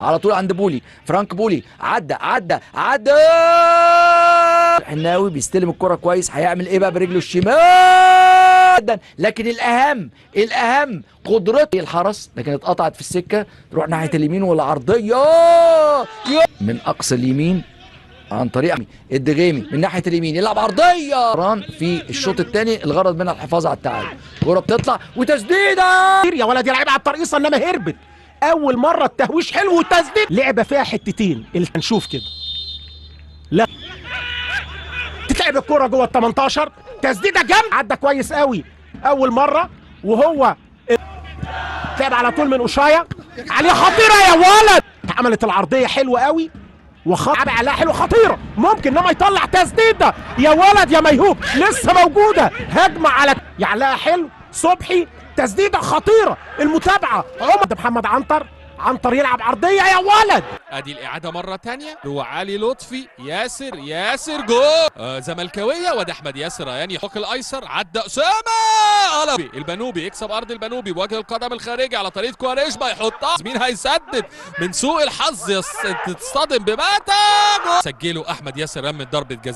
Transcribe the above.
على طول عند بولي، فرانك بولي عدى حناوي بيستلم الكرة كويس، هيعمل ايه بقى برجله الشمال؟ لكن الاهم قدرته الحرس، لكن اتقطعت في السكة، تروح ناحية اليمين والعرضية من اقصى اليمين عن طريق الدغيمي من ناحية اليمين، يلعب عرضية في الشوط الثاني، الغرض منها الحفاظ على التعادل. الكرة بتطلع وتسديدة يا ولد، يلعب على الترقيصة انما هربت. اول مرة التهويش حلو والتسديد لعبة فيها حتتين اللي هنشوف كده. لا تتلعب الكرة جوه ال 18، تسديدة جنب، عدى كويس قوي اول مرة، وهو تلعب على طول من قشاية عليها خطيرة يا ولد، عملت العرضية حلوة قوي وخطأ عليها حلوة خطيرة، ممكن انما يطلع تسديدة يا ولد يا ميهوب، لسه موجودة هجمة على يعلقها حلو صبحي، تسديدة خطيرة، المتابعة محمد عنتر يلعب عرضية يا ولد. ادي الاعادة مرة تانية، هو علي لطفي، ياسر جول زملكاوية، وده احمد ياسر ريان يحك الايسر، عدى اسامة البنوبي يكسب ارض البنوبي بوجه القدم الخارجي على طريقة كواريشما، يحطها مين هيسدد من سوء الحظ تصطدم بماتا، سجله احمد ياسر ريان من ضربة جزاء.